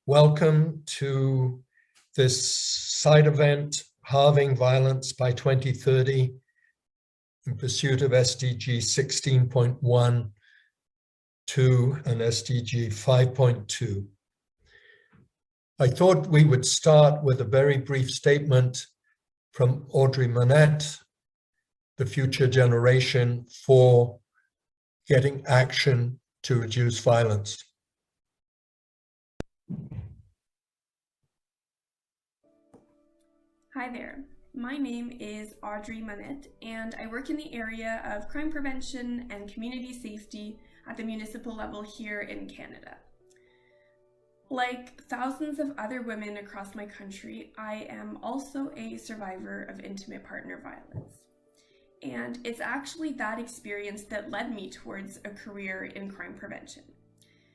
Welcome to this side event, Halving Violence by 2030, in pursuit of SDG 16.1, 2, and SDG 5.2. I thought we would start with a very brief statement from Audrey Monette, the future generation for getting action to reduce violence. Hi there, my name is Audrey Monette and I work in the area of crime prevention and community safety at the municipal level here in Canada. Like thousands of other women across my country, I am also a survivor of intimate partner violence. And it's actually that experience that led me towards a career in crime prevention.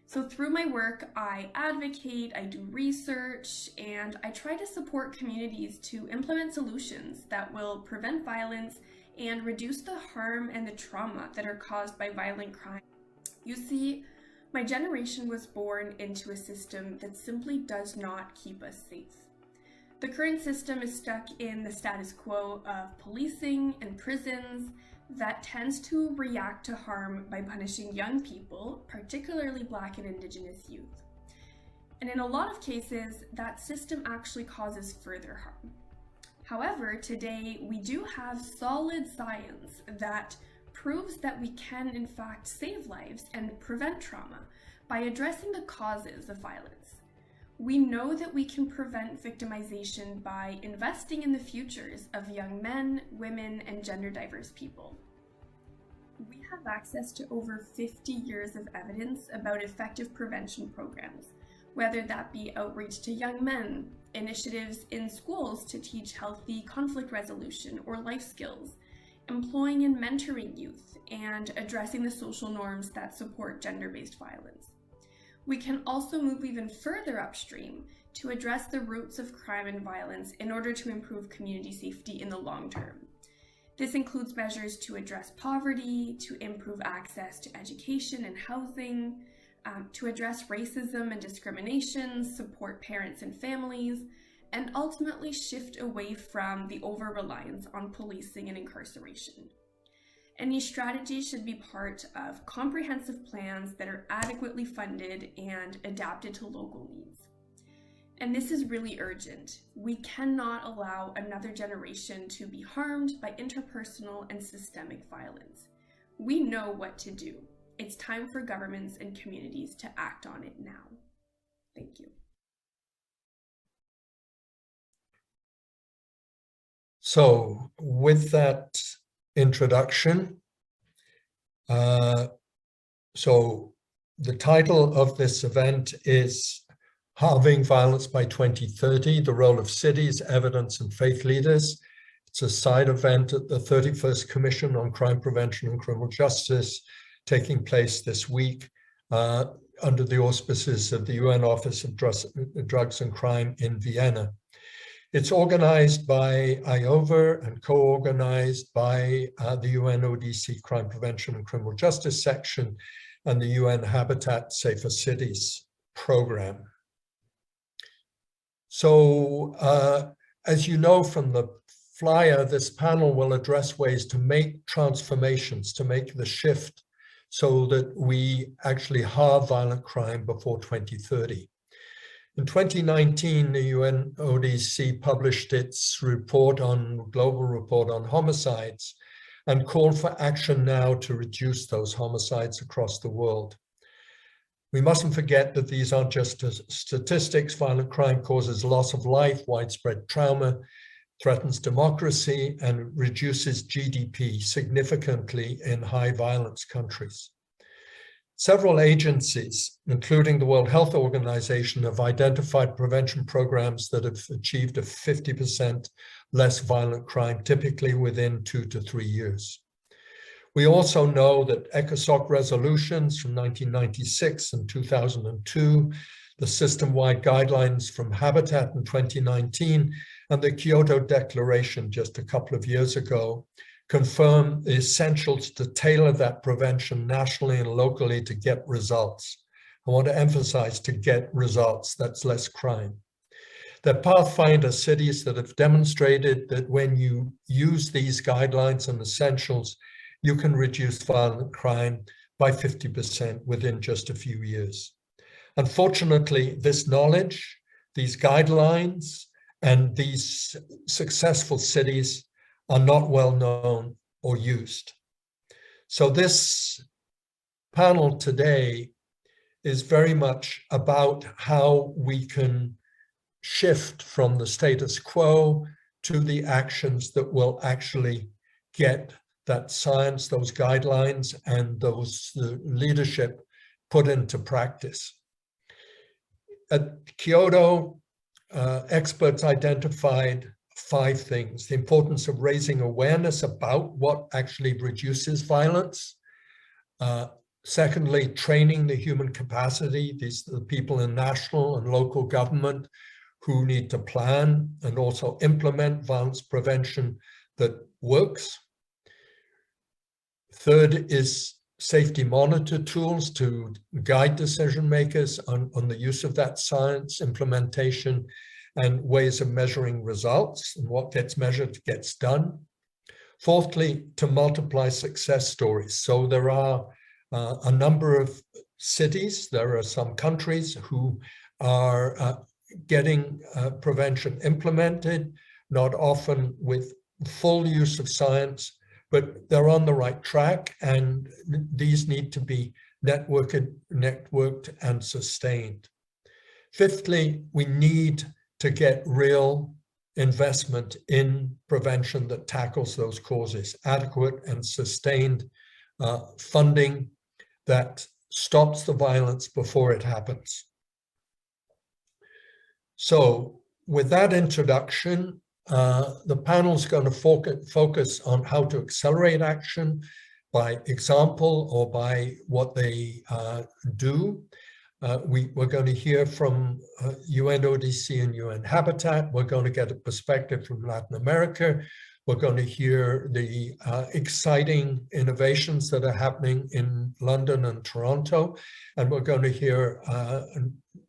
So through my work, I advocate, I do research, and I try to support communities to implement solutions that will prevent violence and reduce the harm and the trauma that are caused by violent crime. You see, my generation was born into a system that simply does not keep us safe. The current system is stuck in the status quo of policing and prisons that tends to react to harm by punishing young people, particularly Black and Indigenous youth. And in a lot of cases, that system actually causes further harm. However, today we do have solid science that proves that we can in fact save lives and prevent trauma by addressing the causes of violence. We know that we can prevent victimization by investing in the futures of young men, women, and gender diverse people. We have access to over 50 years of evidence about effective prevention programs, whether that be outreach to young men, initiatives in schools to teach healthy conflict resolution or life skills, employing and mentoring youth, and addressing the social norms that support gender-based violence. We can also move even further upstream to address the roots of crime and violence in order to improve community safety in the long term. This includes measures to address poverty, to improve access to education and housing, to address racism and discrimination, support parents and families, and ultimately shift away from the over-reliance on policing and incarceration. And these strategies should be part of comprehensive plans that are adequately funded and adapted to local needs. And this is really urgent. We cannot allow another generation to be harmed by interpersonal and systemic violence. We know what to do. It's time for governments and communities to act on it now. Thank you. So with that introduction, so the title of this event is Halving Violence by 2030, the role of cities, evidence, and faith leaders. It's a side event at the 31st Commission on Crime Prevention and Criminal Justice taking place this week under the auspices of the UN Office of Drugs and Crime in Vienna. It's organized by IOVA and co-organized by the UNODC Crime Prevention and Criminal Justice Section and the UN Habitat Safer Cities program. So as you know from the flyer, this panel will address ways to make transformations, to make the shift so that we actually halve violent crime before 2030. In 2019, the UNODC published its global report on homicides and called for action now to reduce those homicides across the world. We mustn't forget that these aren't just statistics. Violent crime causes loss of life, widespread trauma, threatens democracy, and reduces GDP significantly in high violence countries. Several agencies, including the World Health Organization, have identified prevention programs that have achieved a 50% less violent crime, typically within 2 to 3 years. We also know that ECOSOC resolutions from 1996 and 2002, the Systemwide Guidelines from Habitat in 2019, and the Kyoto Declaration just a couple of years ago confirm the essentials to tailor that prevention nationally and locally to get results. I want to emphasize to get results, that's less crime. There are Pathfinder cities that have demonstrated that when you use these guidelines and essentials, you can reduce violent crime by 50% within just a few years. Unfortunately, this knowledge, these guidelines, and these successful cities are not well known or used. So this panel today is very much about how we can shift from the status quo to the actions that will actually get that science, those guidelines, and those leadership put into practice. At Kyoto, experts identified 5 things: the importance of raising awareness about what actually reduces violence. Secondly, training the human capacity. These are the people in national and local government who need to plan and also implement violence prevention that works. Third is safety monitor tools to guide decision makers on the use of that science, implementation, and ways of measuring results, and what gets measured gets done. Fourthly, to multiply success stories. So there are a number of cities, there are some countries who are getting prevention implemented, not often with full use of science, but they're on the right track, and these need to be networked and sustained. Fifthly, we need to get real investment in prevention that tackles those causes, adequate and sustained funding that stops the violence before it happens. So with that introduction, the panel is going to focus on how to accelerate action by example or by what they do. We're going to hear from UNODC and UN Habitat. We're going to get a perspective from Latin America. We're going to hear the exciting innovations that are happening in London and Toronto. And we're going to hear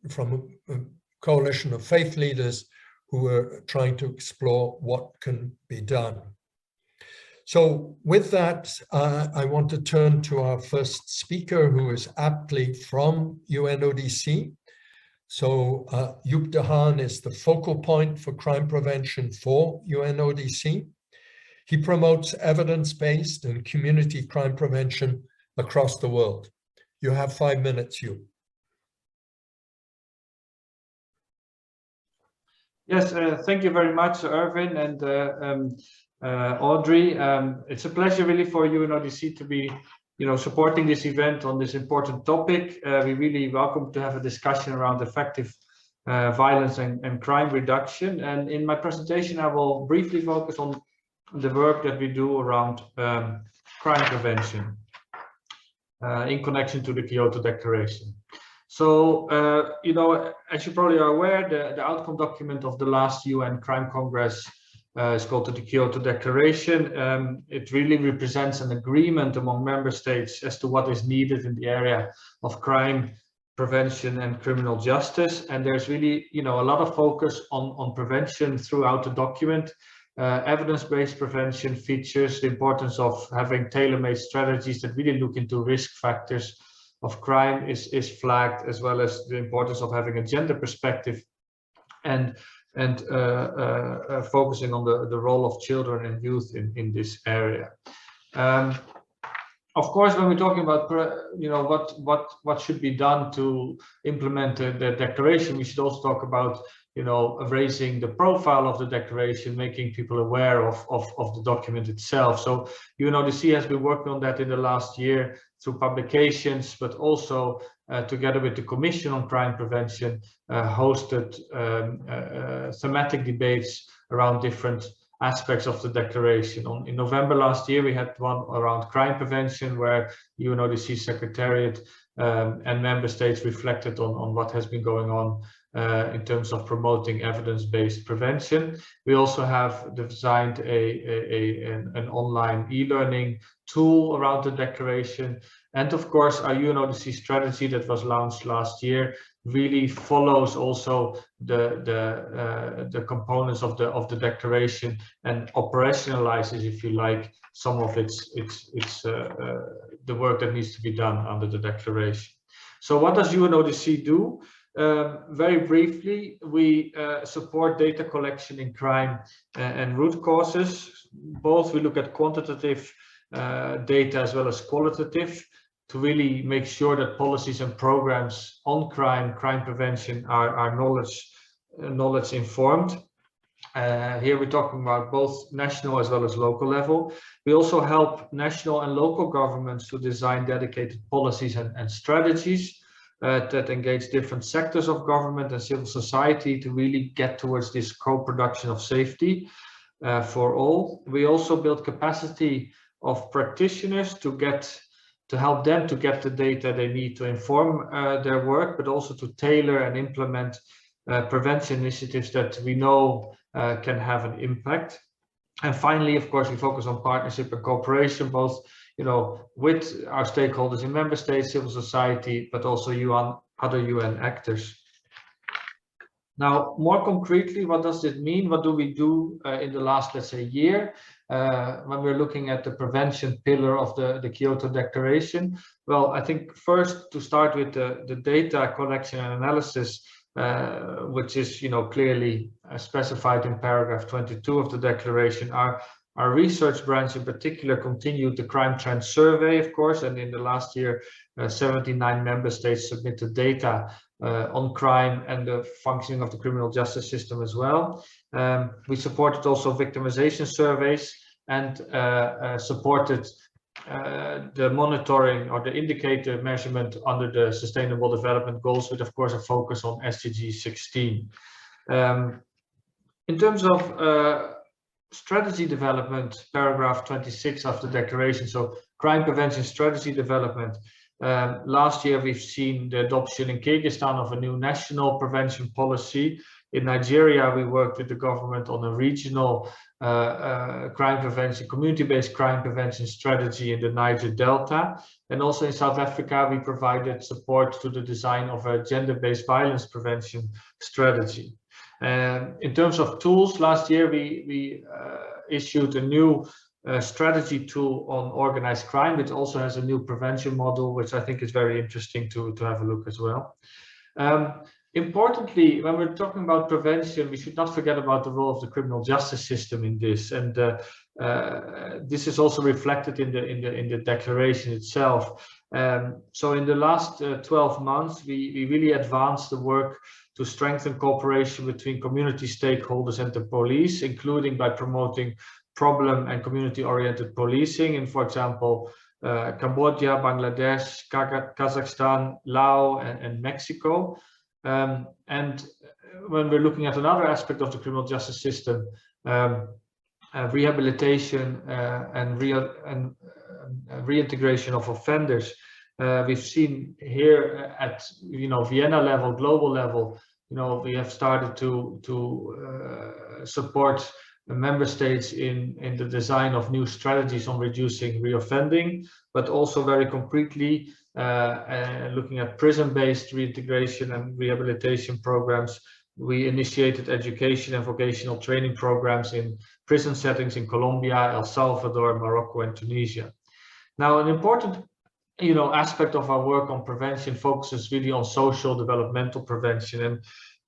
from a coalition of faith leaders who are trying to explore what can be done. So with that, I want to turn to our first speaker, who is aptly from UNODC. So Joep de Haan is the focal point for crime prevention for UNODC. He promotes evidence-based and community crime prevention across the world. You have 5 minutes, Joep. Yes, thank you very much, Irvin and Audrey. It's a pleasure really for UNODC to be, supporting this event on this important topic. We really welcome to have a discussion around effective violence and crime reduction. And in my presentation, I will briefly focus on the work that we do around crime prevention in connection to the Kyoto Declaration. So, as you probably are aware, the outcome document of the last UN Crime Congress is called the Kyoto Declaration. It really represents an agreement among member states as to what is needed in the area of crime prevention and criminal justice. And there's really, a lot of focus on prevention throughout the document. Evidence-based prevention features the importance of having tailor-made strategies that really look into risk factors of crime is flagged, as well as the importance of having a gender perspective and focusing on the role of children and youth in this area. Of course, when we're talking about what should be done to implement the declaration, we should also talk about raising the profile of the declaration, making people aware of the document itself. So UNODC has been working on that in the last year through publications, but also together with the Commission on Crime Prevention, hosted thematic debates around different aspects of the declaration. In November last year, we had one around crime prevention, where UNODC Secretariat and member states reflected on what has been going on in terms of promoting evidence-based prevention. We also have designed an online e-learning tool around the declaration, And of course, our UNODC strategy that was launched last year really follows also the components of the declaration and operationalizes, if you like, some of the work that needs to be done under the declaration. So what does UNODC do? Very briefly, we support data collection in crime and root causes. Both we look at quantitative data as well as qualitative to really make sure that policies and programs on crime prevention are knowledge informed. Here we're talking about both national as well as local level. We also help national and local governments to design dedicated policies and strategies that engage different sectors of government and civil society to really get towards this co-production of safety for all. We also build capacity of practitioners to help them to get the data they need to inform their work, but also to tailor and implement prevention initiatives that we know can have an impact. And finally, of course, we focus on partnership and cooperation, both with our stakeholders in member states, civil society, but also other UN actors. Now, more concretely, what does it mean? What do we do in the last, let's say, year when we're looking at the prevention pillar of the Kyoto Declaration? Well, I think first to start with the data collection and analysis, which is clearly specified in paragraph 22 of the declaration. Our research branch in particular continued the crime trend survey, of course, and in the last year 79 member states submitted data on crime and the functioning of the criminal justice system as well. We supported also victimization surveys and supported the monitoring or the indicator measurement under the Sustainable Development Goals, with of course a focus on SDG 16. In terms of strategy development, paragraph 26 of the declaration, so crime prevention strategy development. Last year we've seen the adoption in Kyrgyzstan of a new national prevention policy. In Nigeria, we worked with the government on a regional crime prevention, community-based crime prevention strategy in the Niger Delta. And also in South Africa, we provided support to the design of a gender-based violence prevention strategy. In terms of tools, last year we issued a new strategy tool on organized crime, which also has a new prevention model, which I think is very interesting to have a look as well. Importantly, when we're talking about prevention, we should not forget about the role of the criminal justice system in this, and this is also reflected in the declaration itself. So in the last 12 months, we really advanced the work to strengthen cooperation between community stakeholders and the police, including by promoting problem and community-oriented policing in, for example, Cambodia, Bangladesh, Kazakhstan, Laos, and Mexico. And when we're looking at another aspect of the criminal justice system, rehabilitation and reintegration of offenders, we've seen here at Vienna level, global level, we have started to support the member states in the design of new strategies on reducing reoffending, but also very concretely looking at prison-based reintegration and rehabilitation programs. We initiated education and vocational training programs in prison settings in Colombia, El Salvador, Morocco, and Tunisia. Now, an important aspect of our work on prevention focuses really on social developmental prevention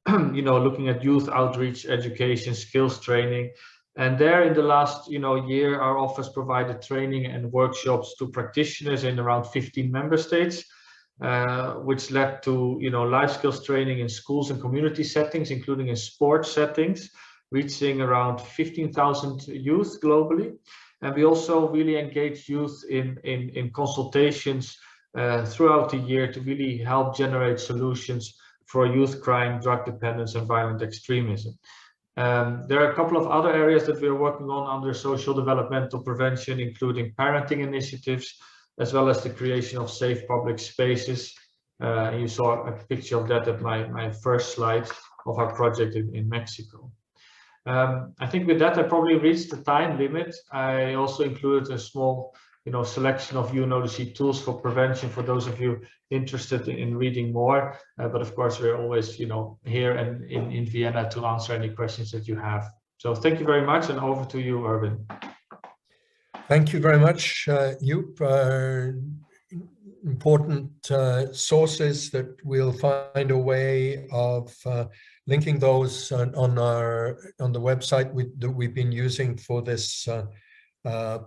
and looking at youth outreach, education, skills training. And there in the last year, our office provided training and workshops to practitioners in around 15 member states, which led to life skills training in schools and community settings, including in sports settings, reaching around 15,000 youth globally. And we also really engaged youth in consultations throughout the year to really help generate solutions for youth crime, drug dependence, and violent extremism. There are a couple of other areas that we're working on under social developmental prevention, including parenting initiatives, as well as the creation of safe public spaces. You saw a picture of that at my first slide of our project in Mexico. I think with that, I probably reached the time limit. I also included a small selection of UNODC tools for prevention for those of you interested in reading more. But of course, we're always, here and in Vienna to answer any questions that you have. So thank you very much, and over to you, Erwin. Thank you very much, Joep. Important sources that we'll find a way of linking those on the website that we've been using for this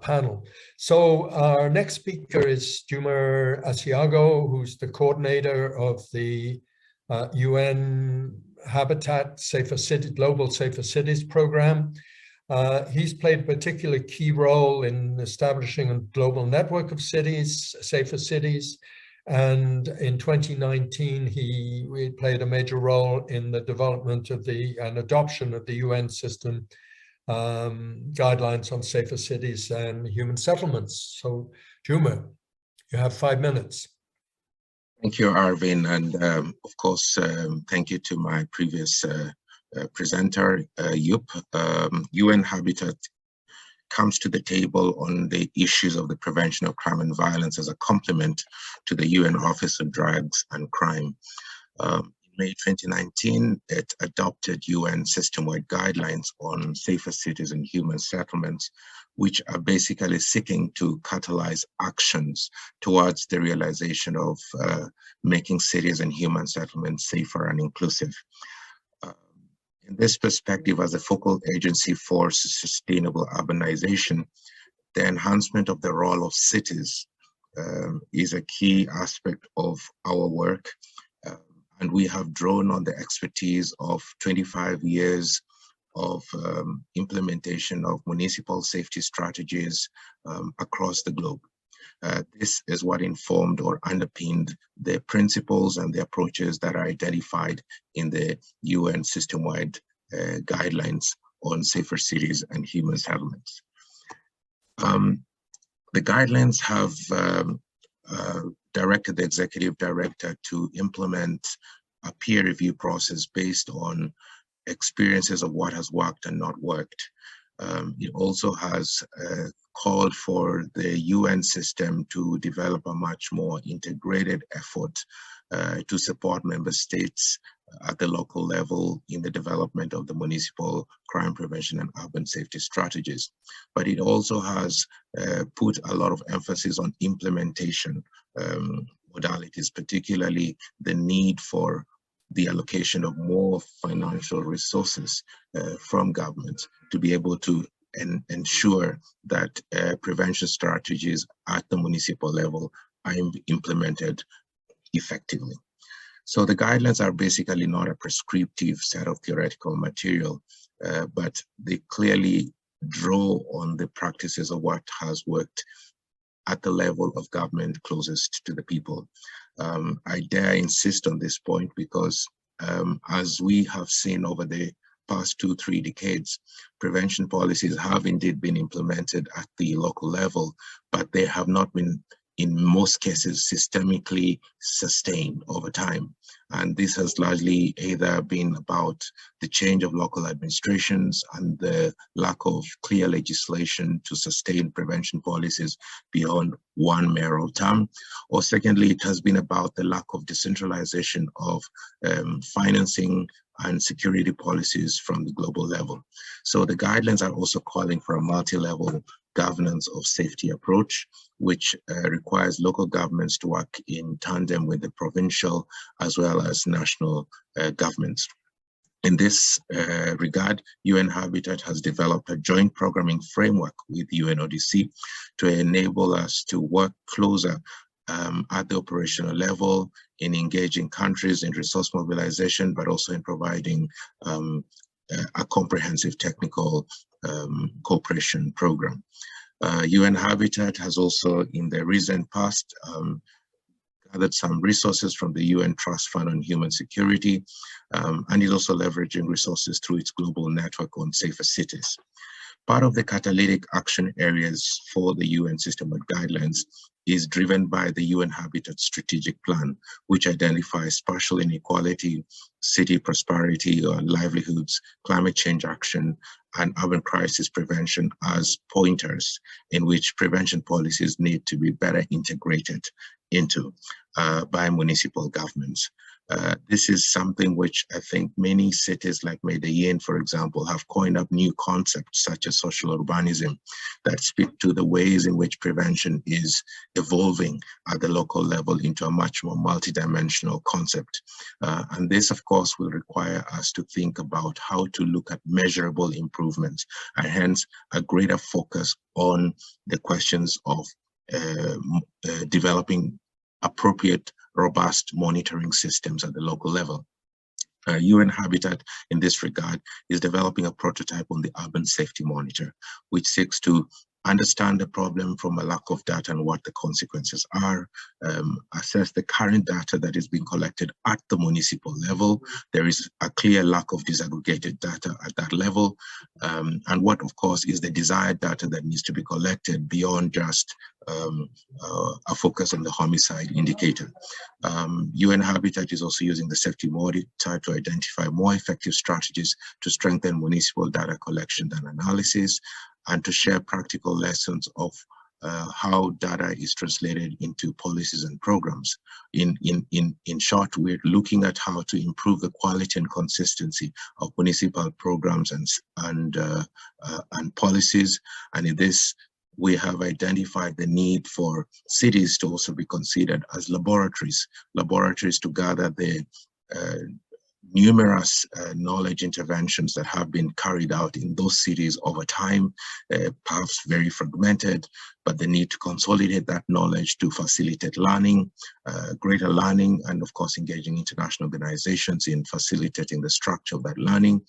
panel. So our next speaker is Juma Asiago, who's the coordinator of the UN Habitat Safer City Global Safer Cities program. He's played a particular key role in establishing a global network of cities, safer cities, and in 2019 he played a major role in the development of and adoption of the UN system guidelines on safer cities and human settlements. So, Juma, you have 5 minutes. Thank you, Arvin, and of course, thank you to my previous presenter, Joep. UN Habitat comes to the table on the issues of the prevention of crime and violence as a complement to the UN Office of Drugs and Crime. In May 2019, it adopted UN Systemwide Guidelines on safer cities and human settlements, which are basically seeking to catalyze actions towards the realization of making cities and human settlements safer and inclusive. In this perspective, as a focal agency for sustainable urbanization, the enhancement of the role of cities is a key aspect of our work. And we have drawn on the expertise of 25 years of implementation of municipal safety strategies across the globe. This is what informed or underpinned the principles and the approaches that are identified in the UN System-wide Guidelines on Safer Cities and Human Settlements. The guidelines have directed the executive director to implement a peer review process based on experiences of what has worked and not worked. It also has called for the UN system to develop a much more integrated effort to support member states at the local level in the development of the municipal crime prevention and urban safety strategies. But it also has put a lot of emphasis on implementation modalities, particularly the need for the allocation of more financial resources from governments to be able to ensure that prevention strategies at the municipal level are implemented effectively. So the guidelines are basically not a prescriptive set of theoretical material, but they clearly draw on the practices of what has worked at the level of government closest to the people. I dare insist on this point because as we have seen over the past 2-3 decades, prevention policies have indeed been implemented at the local level, but they have not been, in most cases, systemically sustained over time. And this has largely either been about the change of local administrations and the lack of clear legislation to sustain prevention policies beyond one mayoral term, or secondly, it has been about the lack of decentralization of financing and security policies from the global level. So the guidelines are also calling for a multi-level governance of safety approach, which requires local governments to work in tandem with the provincial as well as national governments. In this regard, UN Habitat has developed a joint programming framework with UNODC to enable us to work closer at the operational level in engaging countries in resource mobilization, but also in providing a comprehensive technical cooperation program. UN Habitat has also, in the recent past, gathered some resources from the UN Trust Fund on Human Security, and is also leveraging resources through its global network on safer cities. Part of the catalytic action areas for the UN Systemwide Guidelines is driven by the UN Habitat Strategic Plan, which identifies spatial inequality, city prosperity or livelihoods, climate change action, and urban crisis prevention as pointers in which prevention policies need to be better integrated into by municipal governments. This is something which I think many cities like Medellin, for example, have coined up new concepts such as social urbanism that speak to the ways in which prevention is evolving at the local level into a much more multidimensional concept. And this, of course, will require us to think about how to look at measurable improvements and hence a greater focus on the questions of developing appropriate, robust monitoring systems at the local level. UN Habitat, in this regard, is developing a prototype on the Urban Safety Monitor, which seeks to understand the problem from a lack of data and what the consequences are, assess the current data that is being collected at the municipal level. There is a clear lack of disaggregated data at that level, and what, of course, is the desired data that needs to be collected beyond just a focus on the homicide indicator. UN Habitat is also using the safety monitor to identify more effective strategies to strengthen municipal data collection and analysis, and to share practical lessons of how data is translated into policies and programs. In short, we're looking at how to improve the quality and consistency of municipal programs and policies. And in this, we have identified the need for cities to also be considered as laboratories to gather the numerous knowledge interventions that have been carried out in those cities over time, perhaps very fragmented, but the need to consolidate that knowledge to facilitate learning, greater learning, and of course engaging international organizations in facilitating the structure of that learning,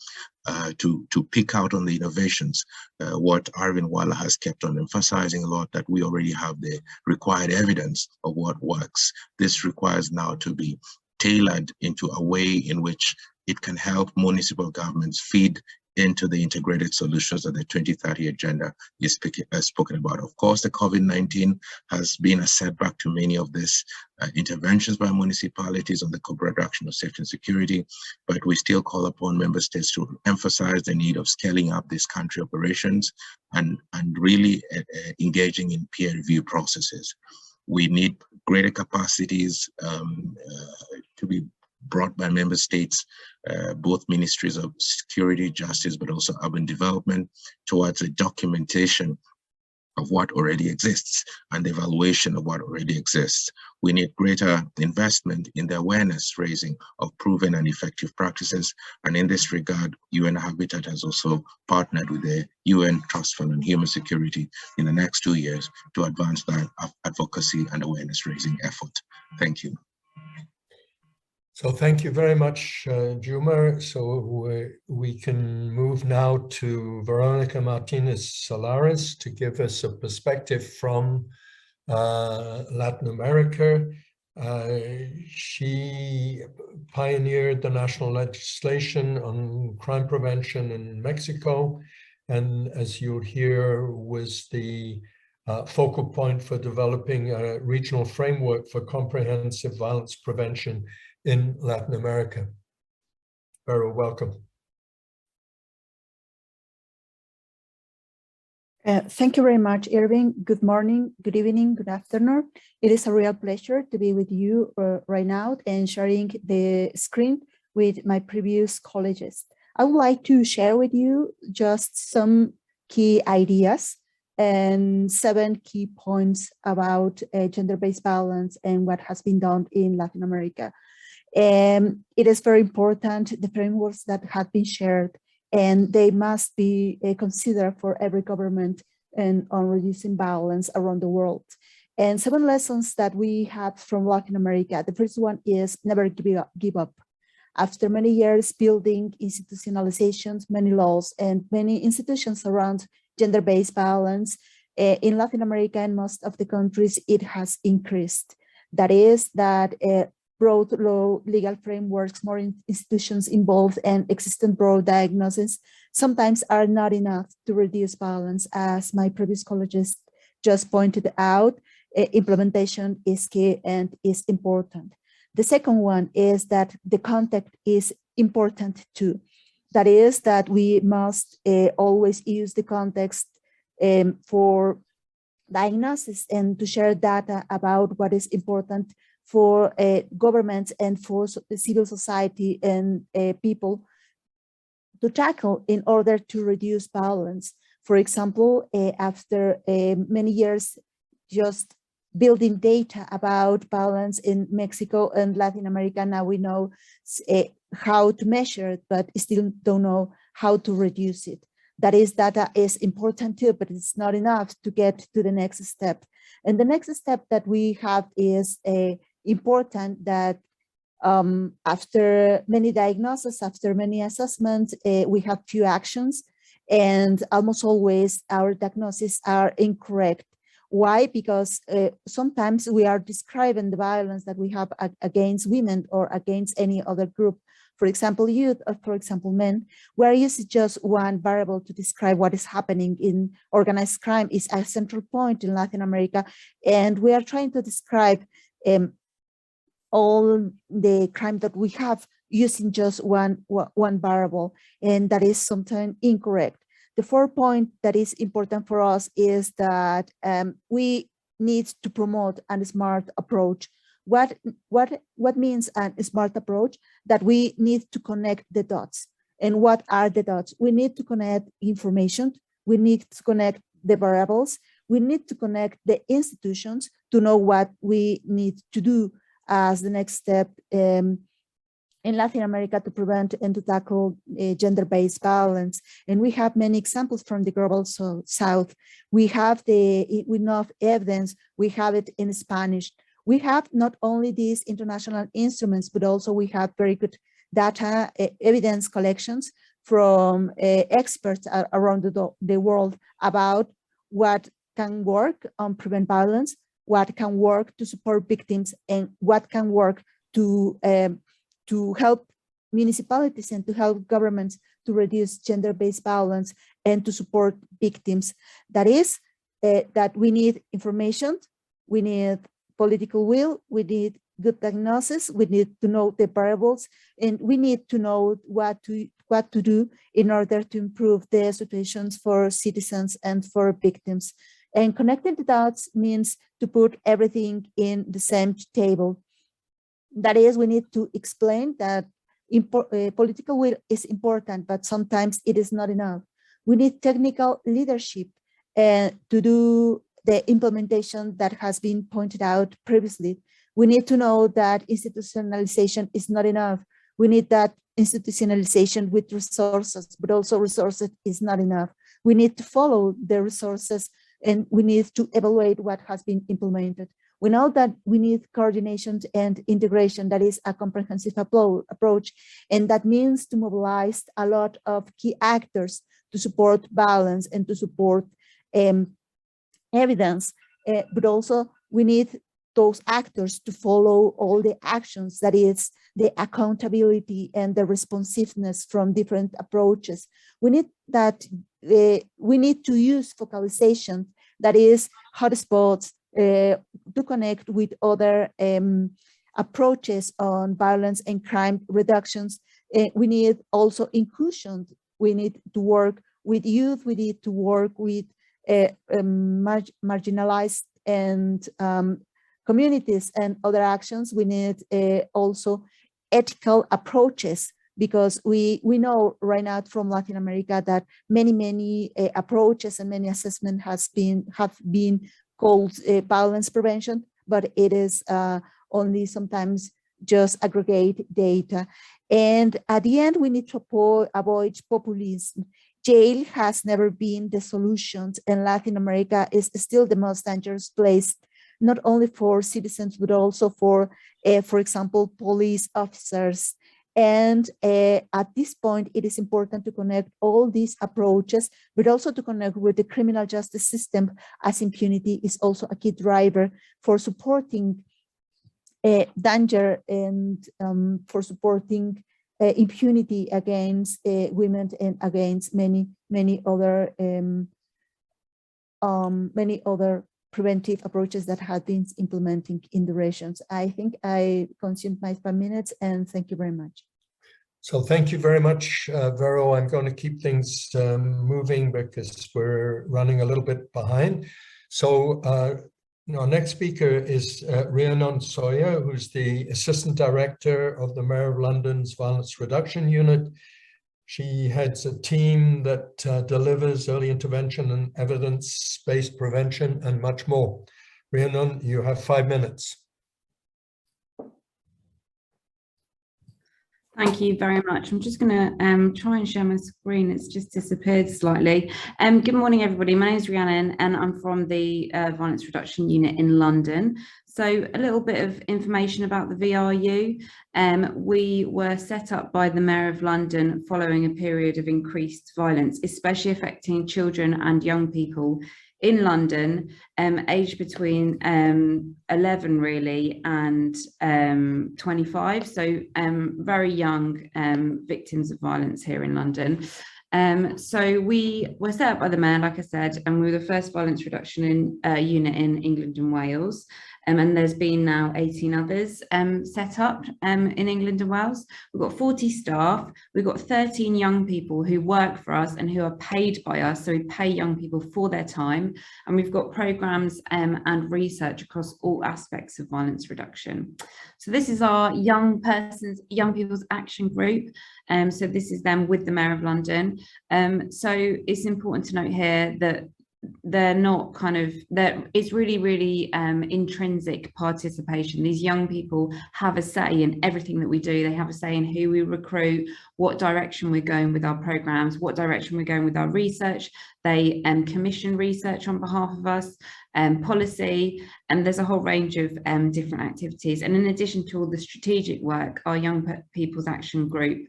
to pick out on the innovations. What Arvind Wala has kept on emphasizing a lot, that we already have the required evidence of what works. This requires now to be tailored into a way in which it can help municipal governments feed into the integrated solutions that the 2030 agenda is spoken about. Of course, the COVID-19 has been a setback to many of these interventions by municipalities on the co-production of safety and security, but we still call upon member states to emphasize the need of scaling up these country operations and really engaging in peer review processes. We need greater capacities to be brought by member states, both ministries of security, justice, but also urban development, towards a documentation of what already exists and the evaluation of what already exists. We need greater investment in the awareness raising of proven and effective practices. And in this regard, UN Habitat has also partnered with the UN Trust Fund on Human Security in the next 2 years to advance that advocacy and awareness raising effort. Thank you. So thank you very much, Juma. So we can move now to Veronica Martinez Solares to give us a perspective from Latin America. She pioneered the national legislation on crime prevention in Mexico, and as you'll hear, was the focal point for developing a regional framework for comprehensive violence prevention in Latin America. Very welcome. Thank you very much, Irving. Good morning, good evening, good afternoon. It is a real pleasure to be with you right now and sharing the screen with my previous colleagues. I would like to share with you just some key ideas and 7 key points about gender-based violence and what has been done in Latin America. It is very important, the frameworks that have been shared, and they must be considered for every government and on reducing violence around the world. And 7 lessons that we have from Latin America. The first one is never give up. After many years building institutionalizations, many laws, and many institutions around gender-based violence, in Latin America and most of the countries, it has increased. That is that broad law, legal frameworks, more institutions involved, and existing broad diagnoses sometimes are not enough to reduce violence. As my previous colleagues just pointed out, implementation is key and is important. The second one is that the context is important too. That is that we must always use the context for diagnosis and to share data about what is important for governments and for civil society and people to tackle in order to reduce violence. For example, after many years just building data about violence in Mexico and Latin America, now we know how to measure it, but still don't know how to reduce it. That is, data is important too, but it's not enough to get to the next step. And the next step that we have is important that after many diagnoses, after many assessments, we have few actions, and almost always our diagnoses are incorrect. Why? Because sometimes we are describing the violence that we have against women or against any other group. For example, youth, or for example, men, we are using just one variable to describe what is happening in organized crime is a central point in Latin America. And we are trying to describe all the crime that we have using just one variable, and that is sometimes incorrect. The fourth point that is important for us is that we need to promote a smart approach. What means a smart approach? That we need to connect the dots. And what are the dots? We need to connect information. We need to connect the variables. We need to connect the institutions to know what we need to do as the next step in Latin America to prevent and to tackle gender-based violence. And we have many examples from the global south. We have enough evidence. We have it in Spanish. We have not only these international instruments, but also we have very good data, evidence collections from experts around the world about what can work on prevent violence, what can work to support victims, and what can work to help municipalities and to help governments to reduce gender-based violence and to support victims. That is, that we need information, we need political will, we need good diagnosis, we need to know the variables, and we need to know what to do in order to improve the situations for citizens and for victims. And connecting the dots means to put everything in the same table. That is, we need to explain that political will is important, but sometimes it is not enough. We need technical leadership to do the implementation that has been pointed out previously. We need to know that institutionalization is not enough. We need that institutionalization with resources, but also resources is not enough. We need to follow the resources and we need to evaluate what has been implemented. We know that we need coordination and integration. That is a comprehensive approach. And that means to mobilize a lot of key actors to support balance and to support evidence, but also we need those actors to follow all the actions, that is the accountability and the responsiveness from different approaches. We need that, we need to use focalization, that is hotspots, to connect with other approaches on violence and crime reductions. We need also inclusion. We need to work with youth. We need to work with marginalized and communities and other actions. We need also ethical approaches, because we know right now from Latin America that many approaches and many assessments have been called violence prevention, but it is only sometimes just aggregate data. And at the end, we need to avoid populism. Jail has never been the solution, and Latin America is still the most dangerous place, not only for citizens, but also for example, police officers. And at this point, it is important to connect all these approaches, but also to connect with the criminal justice system, as impunity is also a key driver for supporting danger and for supporting impunity against women and against many other preventive approaches that have been implementing in the regions. I think I consumed my 5 minutes, and thank you very much. So thank you very much, Vero. I'm going to keep things moving because we're running a little bit behind. So our next speaker is Rhiannon Sawyer, who's the Assistant Director of the Mayor of London's Violence Reduction Unit. She heads a team that delivers early intervention and evidence-based prevention and much more. Rhiannon, you have 5 minutes. Thank you very much. I'm just going to try and share my screen. It's just disappeared slightly. Good morning, everybody. My name is Rhiannon, and I'm from the Violence Reduction Unit in London. So a little bit of information about the VRU. We were set up by the Mayor of London following a period of increased violence, especially affecting children and young people in London, aged between 11 really and 25, so very young victims of violence here in London. So we were set up by the Mayor, like I said, and we were the first violence reduction unit in England and Wales. And there's been now 18 others set up in England and Wales. We've got 40 staff, we've got 13 young people who work for us and who are paid by us, so we pay young people for their time, and we've got programmes and research across all aspects of violence reduction. So this is our young people's action group. So this is them with the Mayor of London. So it's important to note here that they're not it's really intrinsic participation. These young people have a say in everything that we do. They have a say in who we recruit, what direction we're going with our programs, what direction we're going with our research. They commission research on behalf of us, policy, and there's a whole range of different activities. And in addition to all the strategic work, our Young People's Action Group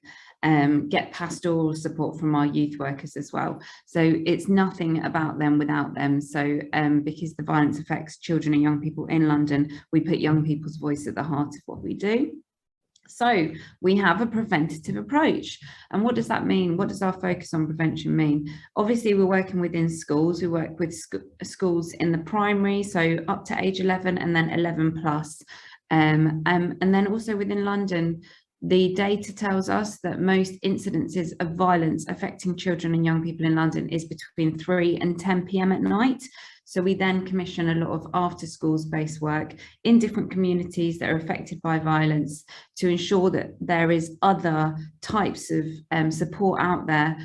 get pastoral support from our youth workers as well. So it's nothing about them without them. So because the violence affects children and young people in London, we put young people's voice at the heart of what we do. So we have a preventative approach. And what does that mean? What does our focus on prevention mean? Obviously, we're working within schools. We work with schools in the primary, so up to age 11 and then 11 plus. And then also within London, the data tells us that most incidences of violence affecting children and young people in London is between 3 and 10 p.m. at night. So we then commission a lot of after schools based work in different communities that are affected by violence to ensure that there is other types of support out there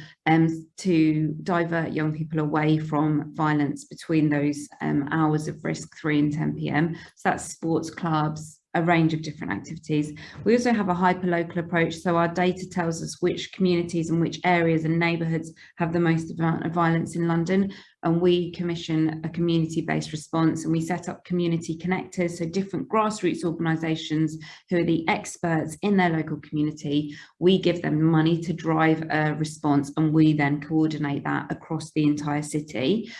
to divert young people away from violence between those hours of risk, 3 and 10 p.m. So that's sports clubs, a range of different activities. We also have a hyperlocal approach, so our data tells us which communities and which areas and neighbourhoods have the most amount of violence in London, and we commission a community-based response, and we set up community connectors, so different grassroots organisations who are the experts in their local community. We give them money to drive a response, and we then coordinate that across the entire city.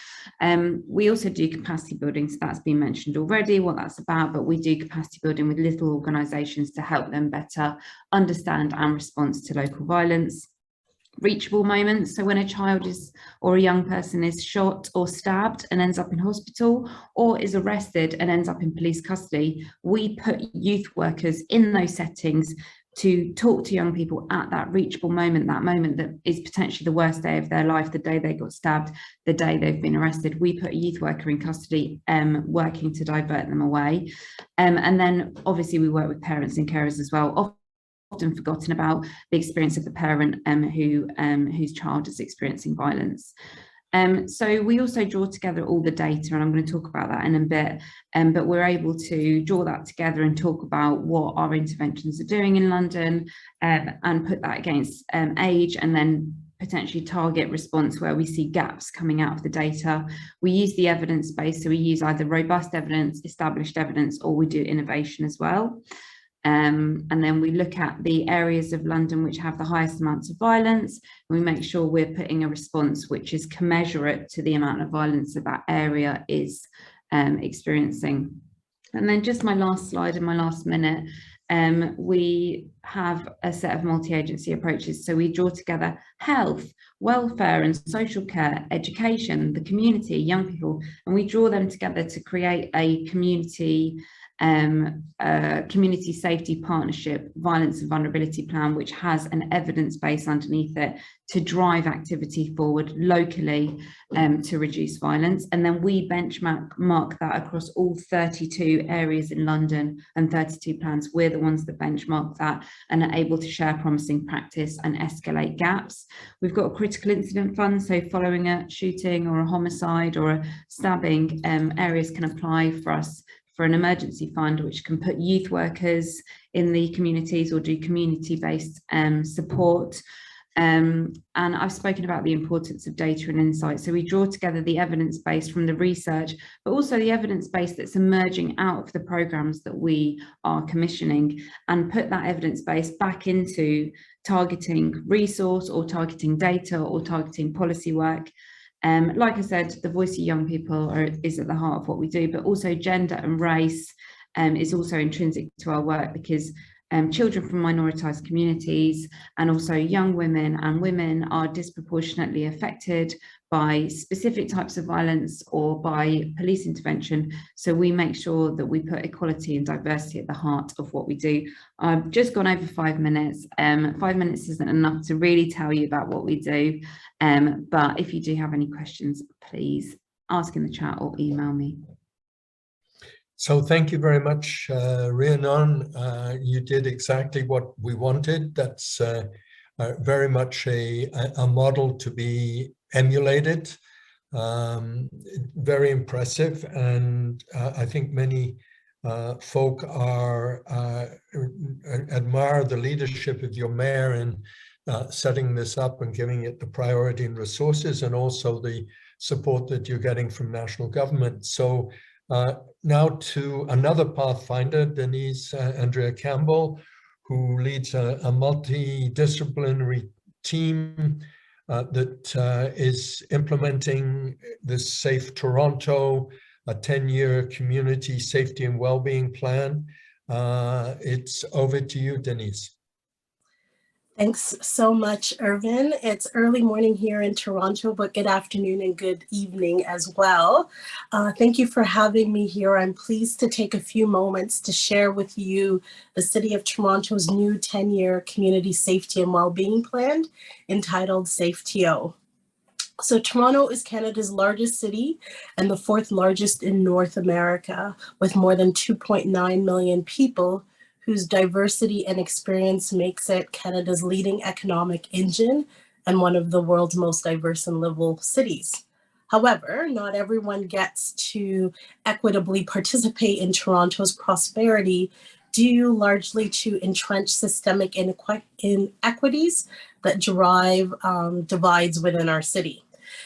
We also do capacity building, so that's been mentioned already what that's about, but we do capacity building with little organisations to help them better understand and respond to local violence. Reachable moments, so when a child or a young person is shot or stabbed and ends up in hospital, or is arrested and ends up in police custody, we put youth workers in those settings to talk to young people at that reachable moment, that moment that is potentially the worst day of their life, the day they got stabbed, the day they've been arrested. We put a youth worker in custody, working to divert them away. And then obviously we work with parents and carers as well, often forgotten about the experience of the parent whose child is experiencing violence. So we also draw together all the data, and I'm going to talk about that in a bit, but we're able to draw that together and talk about what our interventions are doing in London, and put that against age, and then potentially target response where we see gaps coming out of the data. We use the evidence base, so we use either robust evidence, established evidence, or we do innovation as well. And then we look at the areas of London which have the highest amounts of violence, and we make sure we're putting a response which is commensurate to the amount of violence that that area is experiencing. And then just my last slide in my last minute, we have a set of multi-agency approaches. So we draw together health, welfare and social care, education, the community, young people, and we draw them together to create a community safety partnership violence and vulnerability plan, which has an evidence base underneath it to drive activity forward locally to reduce violence. And then we benchmark that across all 32 areas in London and 32 plans. We're the ones that benchmark that and are able to share promising practice and escalate gaps. We've got a critical incident fund, so following a shooting or a homicide or a stabbing, areas can apply for us for an emergency fund, which can put youth workers in the communities or do community-based support. And I've spoken about the importance of data and insight. So we draw together the evidence base from the research, but also the evidence base that's emerging out of the programs that we are commissioning, and put that evidence base back into targeting resource or targeting data or targeting policy work. Like I said, the voice of young people is at the heart of what we do, but also gender and race is also intrinsic to our work, because children from minoritized communities and also young women and women are disproportionately affected by specific types of violence or by police intervention. So we make sure that we put equality and diversity at the heart of what we do. I've just gone over 5 minutes. 5 minutes isn't enough to really tell you about what we do. But if you do have any questions, please ask in the chat or email me. So thank you very much, Rhiannon. You did exactly what we wanted. That's very much a model to be emulated. Very impressive, and I think many folk admire the leadership of your mayor in setting this up and giving it the priority and resources, and also the support that you're getting from national government. So now to another Pathfinder, Denise Andrea Campbell, who leads a multidisciplinary team that is implementing this Safe Toronto, a 10-year community safety and well-being plan. It's over to you, Denise. Thanks so much, Irvin. It's early morning here in Toronto, but good afternoon and good evening as well. Thank you for having me here. I'm pleased to take a few moments to share with you the City of Toronto's new 10-year community safety and well-being plan entitled SafeTO. So Toronto is Canada's largest city and the 4th largest in North America, with more than 2.9 million people, whose diversity and experience makes it Canada's leading economic engine and one of the world's most diverse and livable cities. However, not everyone gets to equitably participate in Toronto's prosperity due largely to entrenched systemic inequities that drive divides within our city.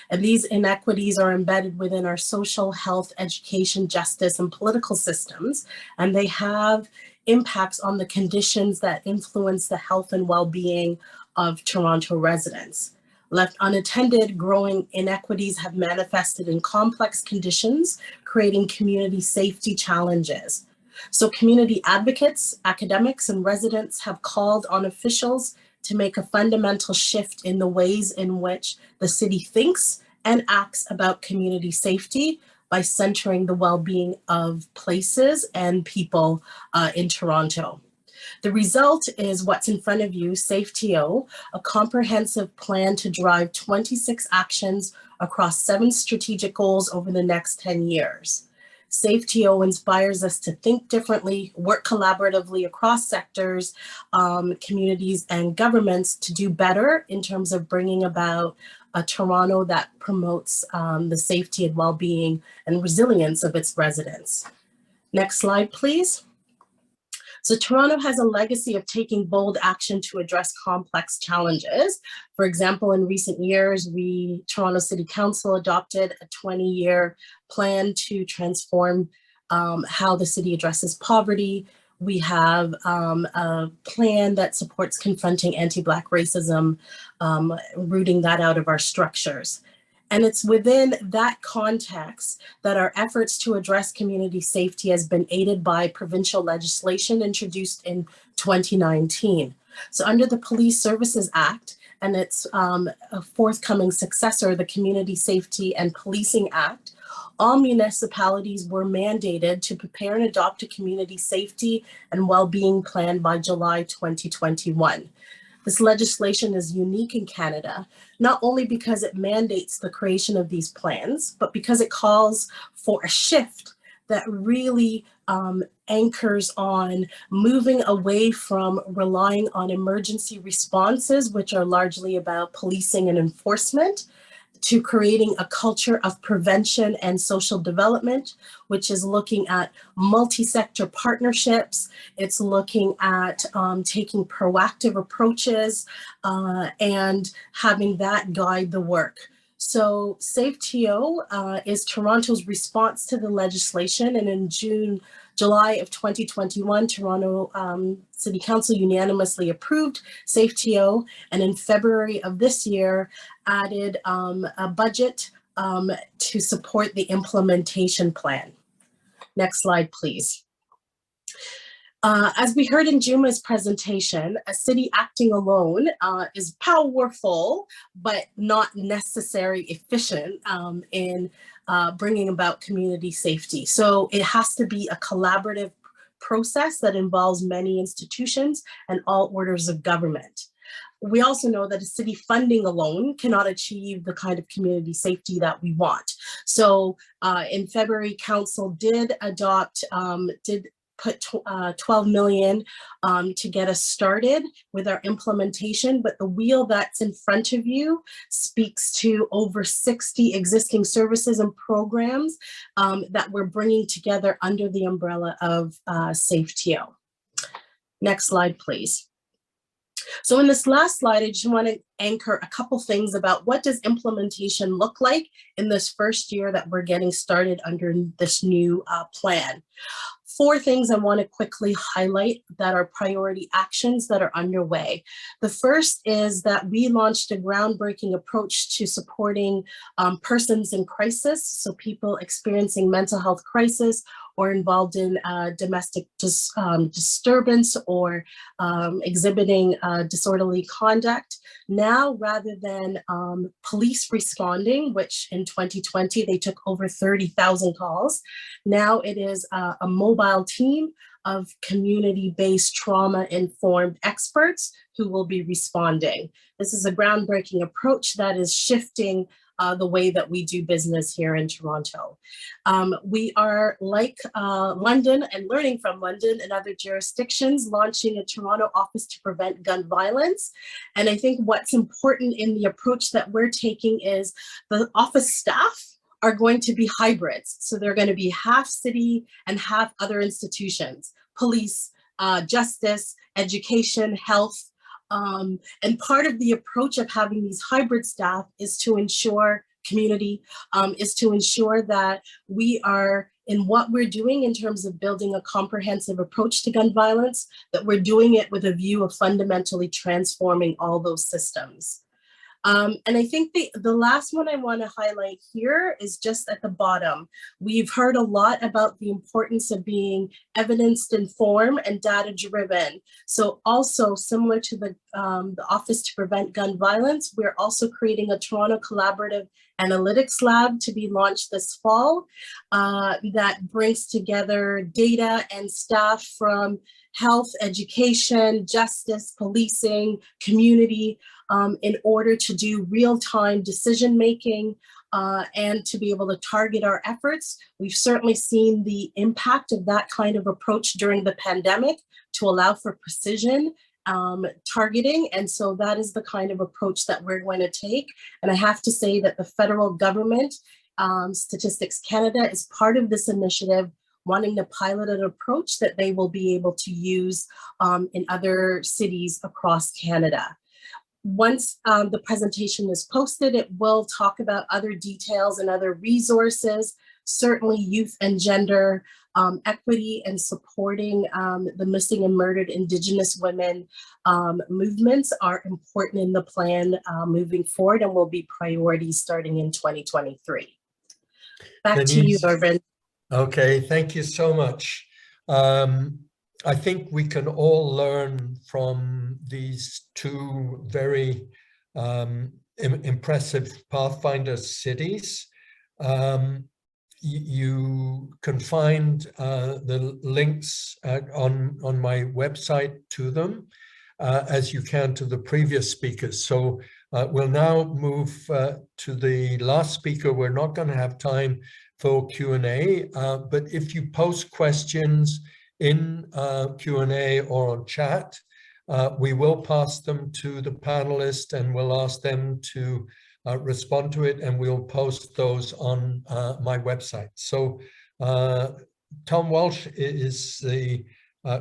And these inequities are embedded within our social, health, education, justice, and political systems, and they have impacts on the conditions that influence the health and well-being of Toronto residents. Left unattended, growing inequities have manifested in complex conditions, creating community safety challenges. So community advocates, academics, and residents have called on officials to make a fundamental shift in the ways in which the city thinks and acts about community safety, by centering the well-being of places and people in Toronto. The result is what's in front of you, SafeTO, a comprehensive plan to drive 26 actions across 7 strategic goals over the next 10 years. SafeTO inspires us to think differently, work collaboratively across sectors, communities, and governments to do better in terms of bringing about a Toronto that promotes the safety and well-being and resilience of its residents. Next slide, please. So Toronto has a legacy of taking bold action to address complex challenges. For example, in recent years, Toronto City Council adopted a 20-year plan to transform how the city addresses poverty. We have a plan that supports confronting anti-Black racism, rooting that out of our structures. And it's within that context that our efforts to address community safety has been aided by provincial legislation introduced in 2019. So under the Police Services Act and its a forthcoming successor, the Community Safety and Policing Act, all municipalities were mandated to prepare and adopt a community safety and well-being plan by July 2021. This legislation is unique in Canada, not only because it mandates the creation of these plans, but because it calls for a shift that really anchors on moving away from relying on emergency responses, which are largely about policing and enforcement, to creating a culture of prevention and social development, which is looking at multi-sector partnerships. It's looking at taking proactive approaches and having that guide the work. So SafeTO is Toronto's response to the legislation, and in July of 2021, Toronto City Council unanimously approved SafeTO, and in February of this year added a budget to support the implementation plan. Next slide, please. As we heard in Juma's presentation, a city acting alone is powerful, but not necessarily efficient in bringing about community safety. So it has to be a collaborative process that involves many institutions and all orders of government. We also know that a city funding alone cannot achieve the kind of community safety that we want. So in February, Council did put 12 million to get us started with our implementation, but the wheel that's in front of you speaks to over 60 existing services and programs that we're bringing together under the umbrella of SafeTO. Next slide, please. So in this last slide, I just want to anchor a couple things about what does implementation look like in this first year that we're getting started under this new plan. 4 things I want to quickly highlight that are priority actions that are underway. The first is that we launched a groundbreaking approach to supporting persons in crisis, so people experiencing mental health crisis or involved in domestic disturbance or exhibiting disorderly conduct. Now, rather than police responding, which in 2020, they took over 30,000 calls, now it is a mobile team of community-based trauma-informed experts who will be responding. This is a groundbreaking approach that is shifting the way that we do business here in Toronto. We are, like London and learning from London and other jurisdictions, launching a Toronto Office to Prevent Gun Violence. And I think what's important in the approach that we're taking is the office staff are going to be hybrids. So they're going to be half city and half other institutions, police, justice, education, health. And part of the approach of having these hybrid staff is to ensure community, is to ensure that we are in what we're doing in terms of building a comprehensive approach to gun violence, that we're doing it with a view of fundamentally transforming all those systems. And I think the last one I want to highlight here is just at the bottom. We've heard a lot about the importance of being evidence-informed and data-driven. So also similar to the Office to Prevent Gun Violence, we're also creating a Toronto Collaborative Analytics Lab to be launched this fall that brings together data and staff from health, education, justice, policing, community, in order to do real-time decision-making and to be able to target our efforts. We've certainly seen the impact of that kind of approach during the pandemic to allow for precision targeting. And so that is the kind of approach that we're going to take. And I have to say that the federal government, Statistics Canada, is part of this initiative, wanting to pilot an approach that they will be able to use in other cities across Canada. Once the presentation is posted, it will talk about other details and other resources, certainly youth and gender equity and supporting the missing and murdered Indigenous women movements are important in the plan moving forward and will be priorities starting in 2023. Back to you, Irvin. Okay, thank you so much. I think we can all learn from these two very impressive Pathfinder cities. You can find the links on my website to them, as you can to the previous speakers. So we'll now move to the last speaker. We're not going to have time for Q&A, but if you post questions in Q&A or on chat, we will pass them to the panelists and we'll ask them to respond to it, and we'll post those on my website. So Tom Walsh is the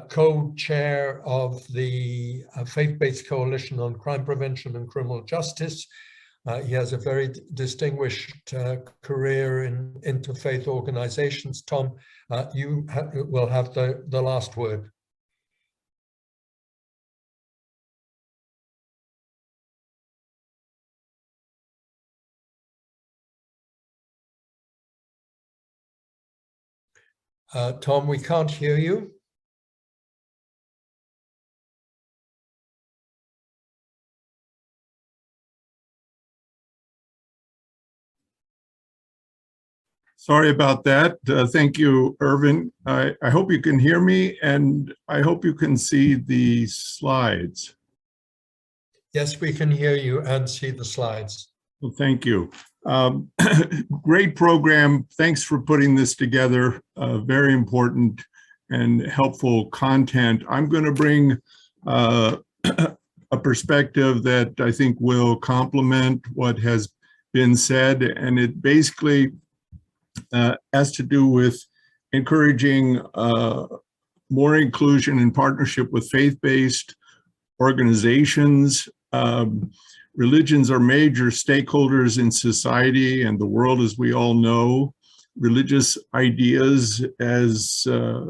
co-chair of the Faith-Based Coalition on Crime Prevention and Criminal Justice. He has a very distinguished career in interfaith organizations. Tom, you will have the last word. Tom, we can't hear you. Sorry about that. Thank you, Irvin. I hope you can hear me, and I hope you can see the slides. Yes, we can hear you and see the slides. Well, thank you. Great program. Thanks for putting this together. Very important and helpful content. I'm going to bring a perspective that I think will complement what has been said, and it basically has to do with encouraging more inclusion and partnership with faith-based organizations. Religions are major stakeholders in society and the world, as we all know. Religious ideas, as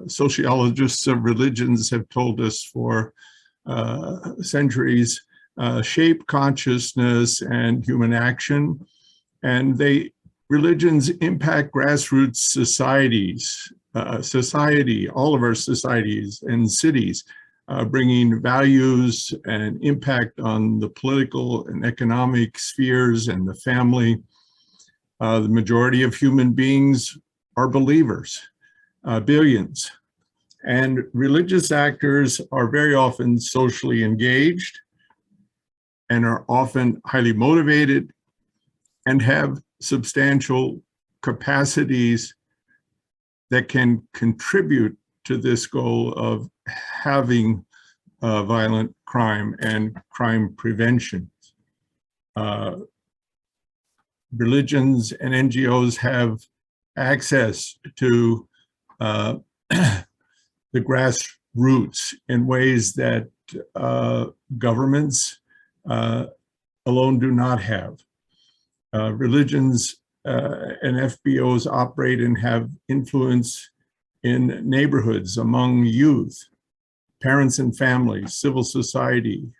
sociologists of religions have told us for centuries, shape consciousness and human action. And religions impact grassroots societies, all of our societies and cities, bringing values and impact on the political and economic spheres and the family. The majority of human beings are believers, billions. And religious actors are very often socially engaged and are often highly motivated and have substantial capacities that can contribute to this goal of having violent crime and crime prevention. Religions and NGOs have access to the grassroots in ways that governments alone do not have. Religions and FBOs operate and have influence in neighborhoods, among youth, parents and families, civil society,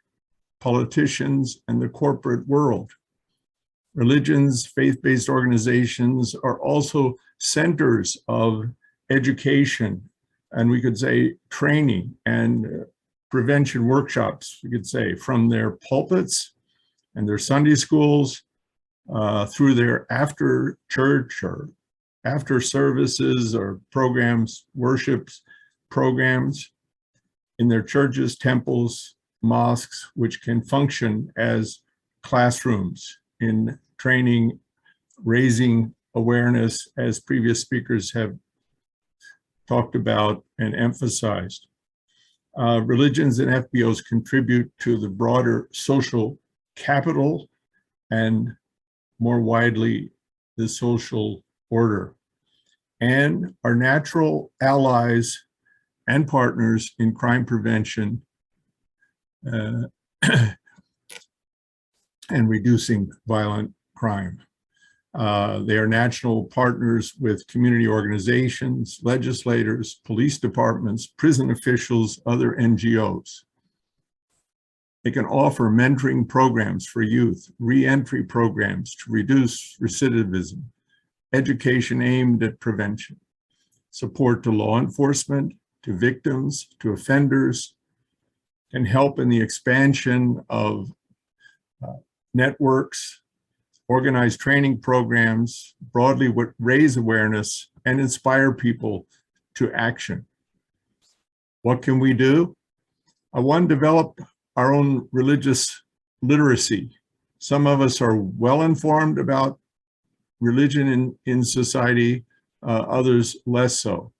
politicians, and the corporate world. Religions, faith-based organizations are also centers of education, and we could say training and prevention workshops, we could say, from their pulpits and their Sunday schools, through their after church or after services or programs, worships programs in their churches, temples, mosques, which can function as classrooms in training, raising awareness, as previous speakers have talked about and emphasized. Religions and FBOs contribute to the broader social capital and more widely the social order, and are natural allies and partners in crime prevention and reducing violent crime. They are national partners with community organizations, legislators, police departments, prison officials, other NGOs. They can offer mentoring programs for youth, re-entry programs to reduce recidivism, education aimed at prevention, support to law enforcement, to victims, to offenders, and help in the expansion of networks, organize training programs, broadly raise awareness, and inspire people to action. What can we do? One, develop our own religious literacy. Some of us are well informed about religion in society, others less so.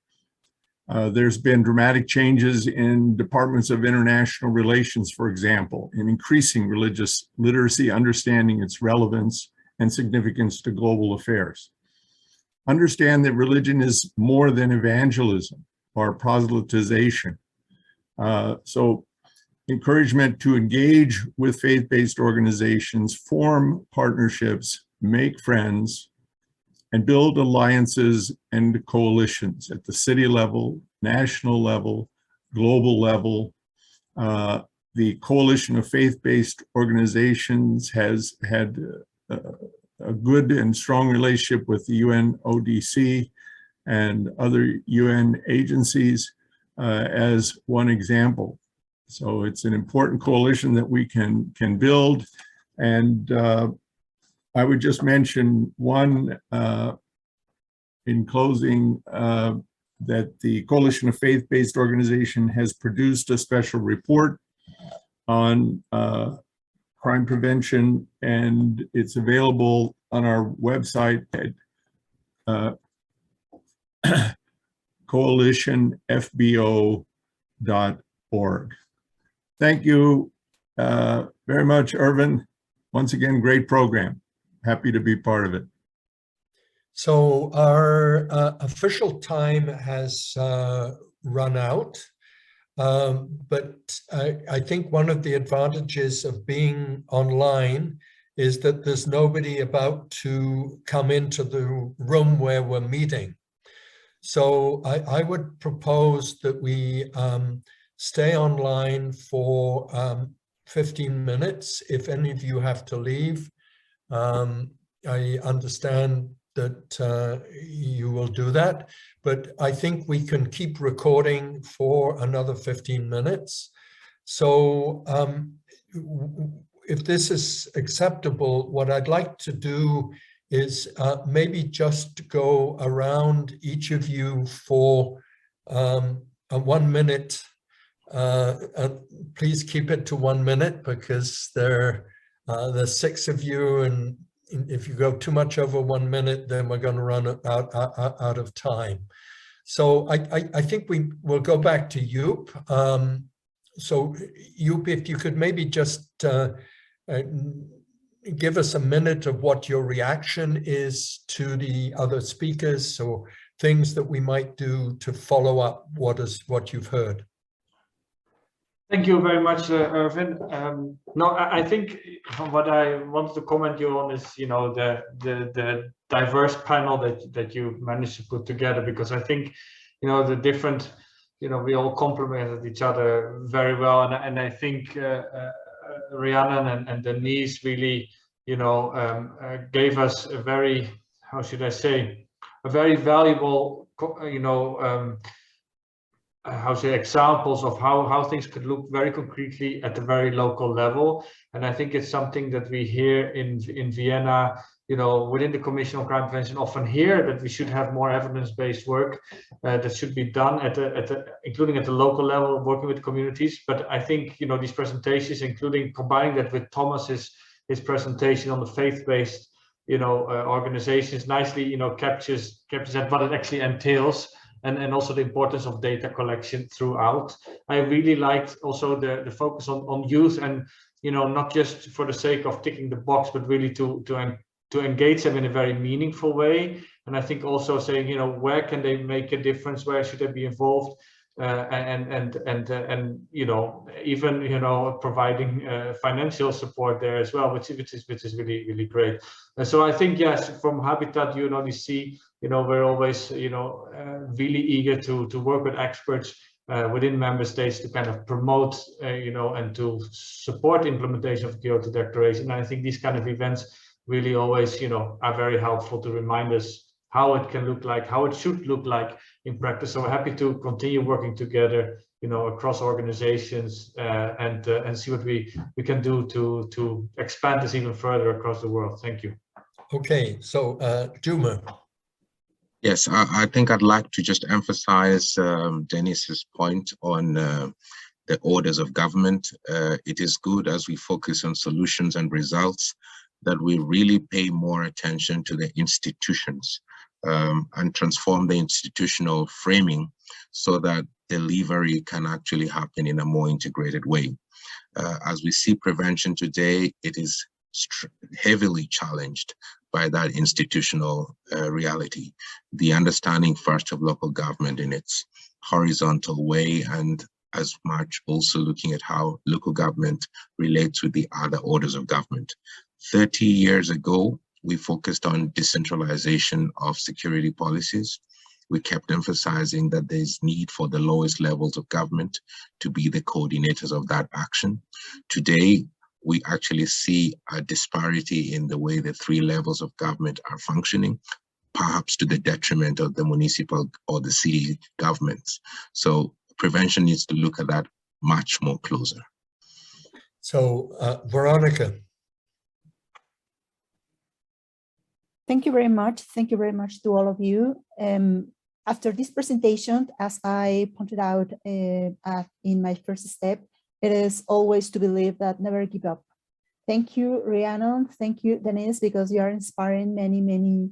There's been dramatic changes in departments of international relations, for example, in increasing religious literacy, understanding its relevance and significance to global affairs. Understand that religion is more than evangelism or proselytization. So encouragement to engage with faith-based organizations, form partnerships, make friends, and build alliances and coalitions at the city level, national level, global level. The Coalition of Faith-Based Organizations has had a good and strong relationship with the UNODC and other UN agencies as one example. So it's an important coalition that we can build. And I would just mention one in closing, that the Coalition of Faith-Based Organization has produced a special report on crime prevention, and it's available on our website at coalitionfbo.org. Thank you very much, Irvin. Once again, great program. Happy to be part of it. So our official time has run out, but I think one of the advantages of being online is that there's nobody about to come into the room where we're meeting. So I would propose that we stay online for 15 minutes. If any of you have to leave, I understand that you will do that, but I think we can keep recording for another 15 minutes. So if this is acceptable, what I'd like to do is maybe just go around each of you for a 1 minute. Please keep it to 1 minute, because there's 6 of you, and if you go too much over 1 minute, then we're going to run out of time. So I think we will go back to Joop. So Joop, if you could maybe just give us a minute of what your reaction is to the other speakers, or things that we might do to follow up what you've heard. Thank you very much, Irvin. No, I think what I wanted to comment you on is, you know, the diverse panel that you managed to put together, because I think, you know, the different, you know, we all complemented each other very well, and I think Rhiannon and Denise really, you know, gave us a very, how should I say, a very valuable, you know, examples of how things could look very concretely at the very local level. And I think it's something that we here in Vienna, you know, within the Commission on Crime Prevention often hear, that we should have more evidence-based work that should be done including at the local level, working with communities. But I think, you know, these presentations, including combining that with Thomas's presentation on the faith-based, you know, organizations, nicely, you know, captures that what it actually entails. And also the importance of data collection throughout. I really liked also the focus on youth, and, you know, not just for the sake of ticking the box, but really to engage them in a very meaningful way. And I think also saying, you know, where can they make a difference? Where should they be involved? and you know, even, you know, providing financial support there as well, which is really great. And so I think, yes, from Habitat UNODC, you know, we're always, you know, really eager to work with experts within member states to kind of promote, you know, and to support implementation of the Kyoto Declaration. And I think these kind of events really always, you know, are very helpful to remind us how it can look like, how it should look like in practice. So we're happy to continue working together, you know, across organizations and see what we can do to expand this even further across the world. Thank you. Okay, so Juma. Yes, I think I'd like to just emphasize Dennis's point on the orders of government. It is good as we focus on solutions and results that we really pay more attention to the institutions and transform the institutional framing so that delivery can actually happen in a more integrated way. As we see prevention today, it is heavily challenged by that institutional reality. The understanding first of local government in its horizontal way, and as much also looking at how local government relates with the other orders of government. 30 years ago, we focused on decentralization of security policies. We kept emphasizing that there's need for the lowest levels of government to be the coordinators of that action. Today, we actually see a disparity in the way the three levels of government are functioning, perhaps to the detriment of the municipal or the city governments. So prevention needs to look at that much more closer. So Veronica. Thank you very much. Thank you very much to all of you. After this presentation, as I pointed out in my first step, it is always to believe that never give up. Thank you, Rhiannon. Thank you, Denise, because you are inspiring many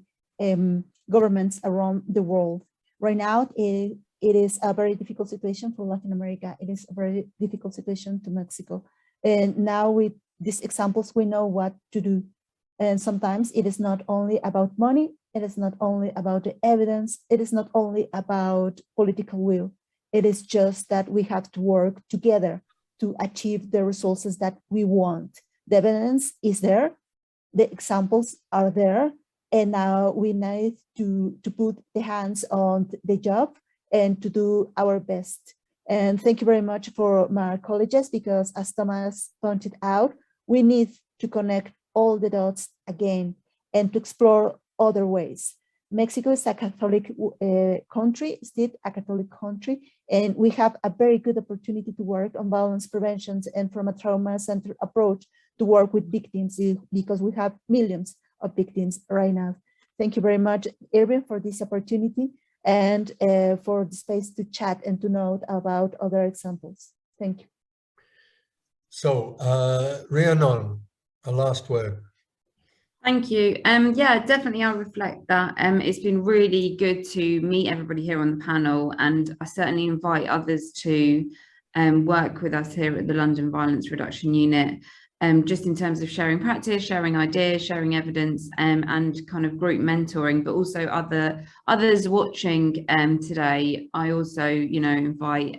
governments around the world. Right now, it is a very difficult situation for Latin America. It is a very difficult situation to Mexico. And now with these examples, we know what to do. And sometimes it is not only about money, it is not only about the evidence, it is not only about political will. It is just that we have to work together to achieve the resources that we want. The evidence is there, the examples are there, and now we need to put the hands on the job and to do our best. And thank you very much for my colleagues, because as Thomas pointed out, we need to connect all the dots again and to explore other ways. Mexico is a Catholic country, still a Catholic country, and we have a very good opportunity to work on violence prevention and from a trauma-centered approach to work with victims, because we have millions of victims right now. Thank you very much, Irvin, for this opportunity and for the space to chat and to note about other examples. Thank you. So, Rhiannon, a last word. Thank you. Yeah, definitely I'll reflect that. It's been really good to meet everybody here on the panel, and I certainly invite others to work with us here at the London Violence Reduction Unit, just in terms of sharing practice, sharing ideas, sharing evidence, and kind of group mentoring, but also others watching today. I also, you know, invite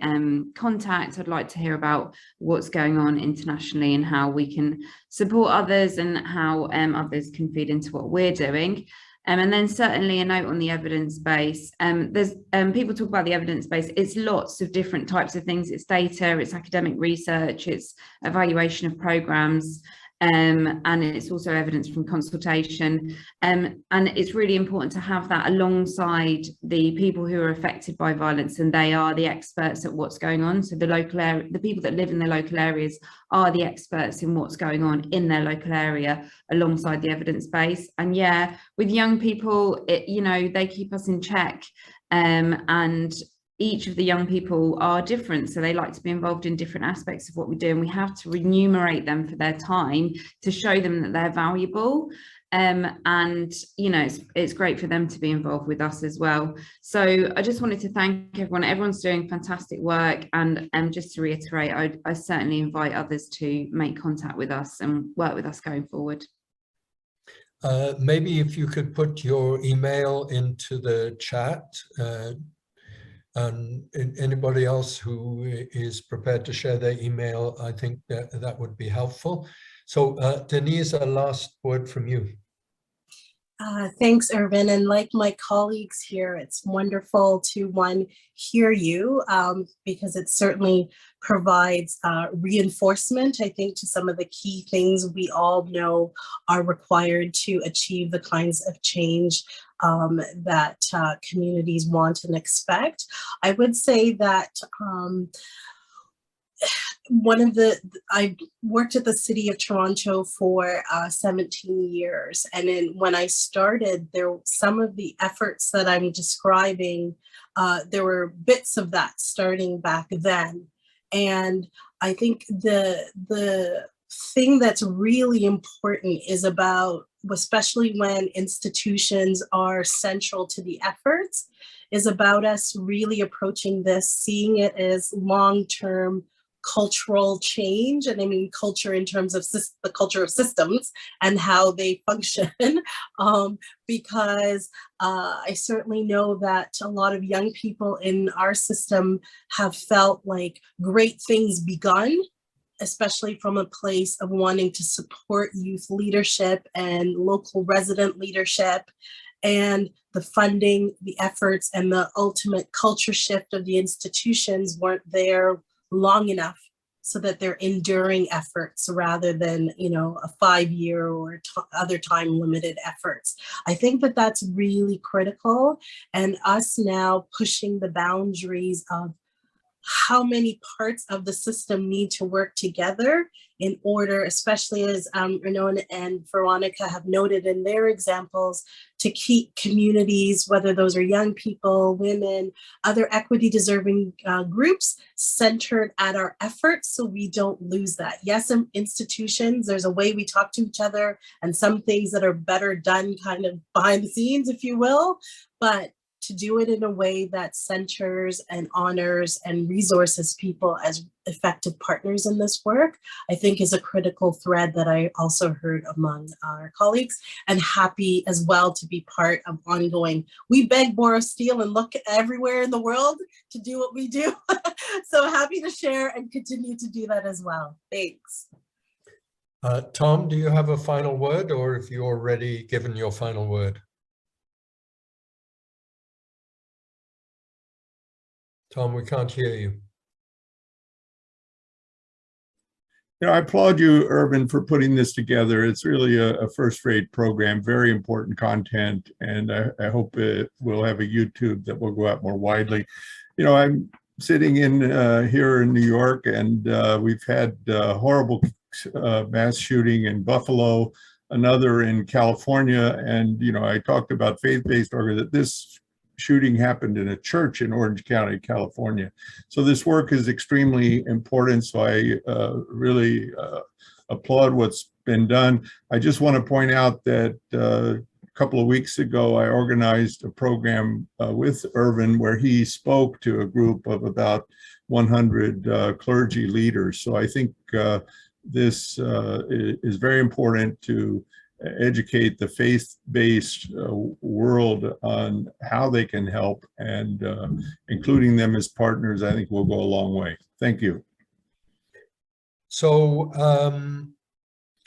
contact. I'd like to hear about what's going on internationally and how we can support others and how others can feed into what we're doing. And then certainly a note on the evidence base. There's people talk about the evidence base. It's lots of different types of things. It's data, it's academic research, it's evaluation of programs, and it's also evidence from consultation. And it's really important to have that alongside the people who are affected by violence, and they are the experts at what's going on. So the local area, the people that live in the local areas are the experts in what's going on in their local area alongside the evidence base. And yeah, with young people, you know, they keep us in check, and each of the young people are different, so they like to be involved in different aspects of what we do, and we have to remunerate them for their time to show them that they're valuable. And you know, it's great for them to be involved with us as well. So I just wanted to thank everyone. Everyone's doing fantastic work, and just to reiterate, I certainly invite others to make contact with us and work with us going forward. Maybe if you could put your email into the chat, And anybody else who is prepared to share their email, I think that would be helpful. So Denise, a last word from you. Thanks, Irvin. And like my colleagues here, it's wonderful to hear you because it certainly provides reinforcement, I think, to some of the key things we all know are required to achieve the kinds of change that communities want and expect. I would say that I worked at the City of Toronto for 17 years. And then when I started, some of the efforts that I'm describing, there were bits of that starting back then. And I think the thing that's really important is about, especially when institutions are central to the efforts, is about us really approaching this, seeing it as long-term cultural change. And I mean culture in terms of the culture of systems and how they function, because I certainly know that a lot of young people in our system have felt like great things begun, especially from a place of wanting to support youth leadership and local resident leadership, and the funding, the efforts, and the ultimate culture shift of the institutions weren't there long enough so that they're enduring efforts rather than, a 5-year or other time limited efforts. I think that that's really critical, and us now pushing the boundaries of how many parts of the system need to work together in order, especially as Renaud and Veronica have noted in their examples, to keep communities, whether those are young people, women, other equity deserving groups, centered at our efforts so we don't lose that. Yes, in institutions, there's a way we talk to each other and some things that are better done kind of behind the scenes, if you will, but to do it in a way that centers and honors and resources people as effective partners in this work, I think is a critical thread that I also heard among our colleagues, and happy as well to be part of ongoing. We beg, borrow, steal, and look everywhere in the world to do what we do. So happy to share and continue to do that as well. Thanks. Tom, do you have a final word, or have you already given your final word? Tom, we can't hear you. I applaud you, Irvin, for putting this together. It's really a first-rate program, very important content, and I hope it will have a YouTube that will go out more widely. I'm sitting in here in New York, and we've had horrible mass shooting in Buffalo, another in California, and I talked about faith-based organizations. This shooting happened in a church in Orange County, California. So this work is extremely important. So I really applaud what's been done. I just want to point out that a couple of weeks ago, I organized a program with Irvin where he spoke to a group of about 100 clergy leaders. So I think this is very important to educate the faith-based world on how they can help, and including them as partners, I think will go a long way. Thank you. So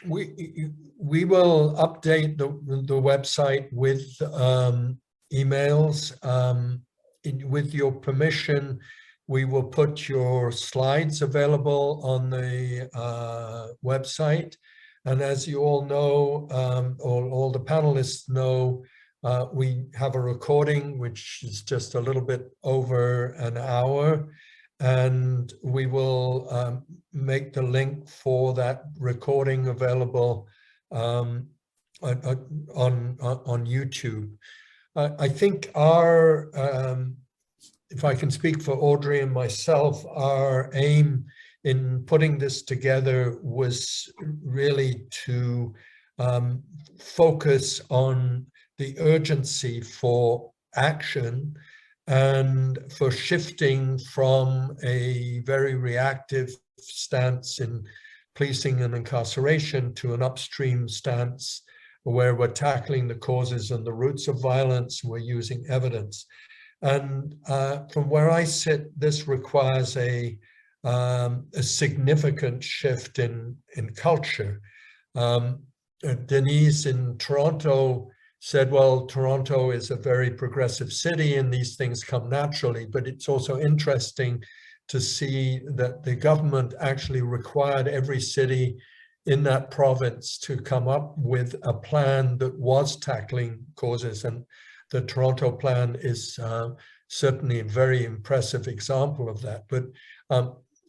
we will update the website with emails. With your permission, we will put your slides available on the website. And as you all know, all the panelists know, we have a recording, which is just a little bit over an hour. And we will make the link for that recording available on YouTube. I think if I can speak for Audrey and myself, our aim in putting this together was really to focus on the urgency for action and for shifting from a very reactive stance in policing and incarceration to an upstream stance where we're tackling the causes and the roots of violence, we're using evidence. And from where I sit, this requires a significant shift in culture. Denise in Toronto said, well, Toronto is a very progressive city and these things come naturally, but it's also interesting to see that the government actually required every city in that province to come up with a plan that was tackling causes. And the Toronto plan is certainly a very impressive example of that. But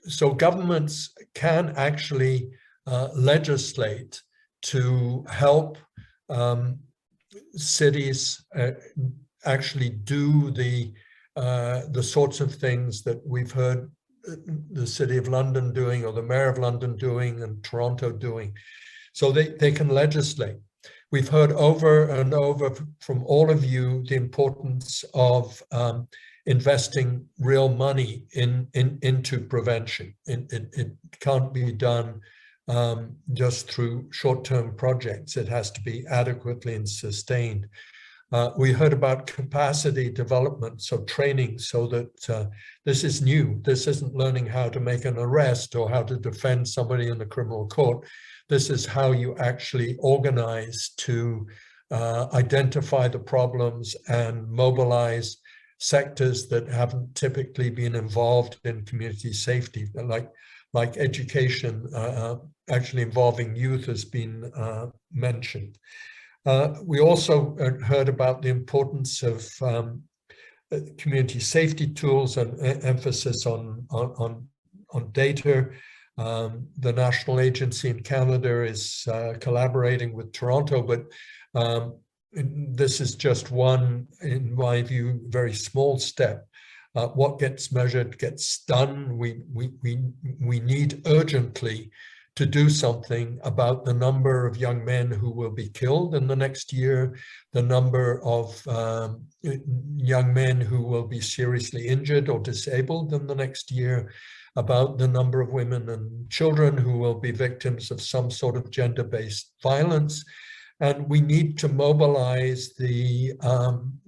so governments can actually legislate to help cities actually do the sorts of things that we've heard the City of London doing, or the Mayor of London doing, and Toronto doing. So they can legislate. We've heard over and over from all of you the importance of investing real money into prevention. It can't be done just through short-term projects. It has to be adequately and sustained. We heard about capacity development, so training, so that this is new. This isn't learning how to make an arrest or how to defend somebody in the criminal court. This is how you actually organize to identify the problems and mobilize sectors that haven't typically been involved in community safety, like education, actually involving youth has been mentioned. We also heard about the importance of community safety tools and emphasis on data. The national agency in Canada is collaborating with Toronto, but this is just one, in my view, very small step. What gets measured gets done. We need urgently to do something about the number of young men who will be killed in the next year, the number of young men who will be seriously injured or disabled in the next year, about the number of women and children who will be victims of some sort of gender-based violence. And we need to mobilize the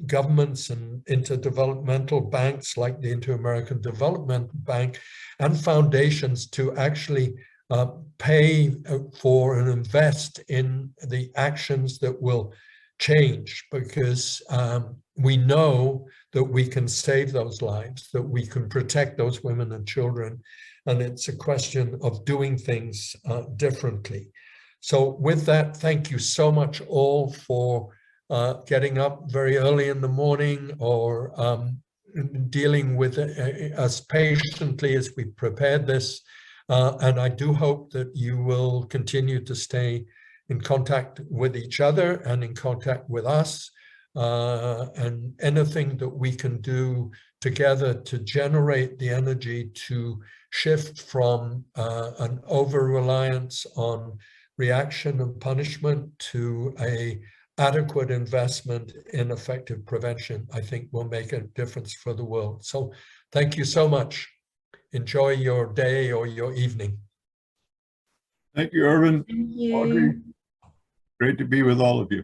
governments and interdevelopmental banks like the Inter-American Development Bank and foundations to actually pay for and invest in the actions that will change, because we know that we can save those lives, that we can protect those women and children, and it's a question of doing things differently. So with that, thank you so much all for getting up very early in the morning, or dealing with us patiently as we prepared this. And I do hope that you will continue to stay in contact with each other and in contact with us, and anything that we can do together to generate the energy to shift from an over-reliance on reaction and punishment to an adequate investment in effective prevention, I think will make a difference for the world. So thank you so much. Enjoy your day or your evening. Thank you, Irvin. Thank you. Audrey, great to be with all of you.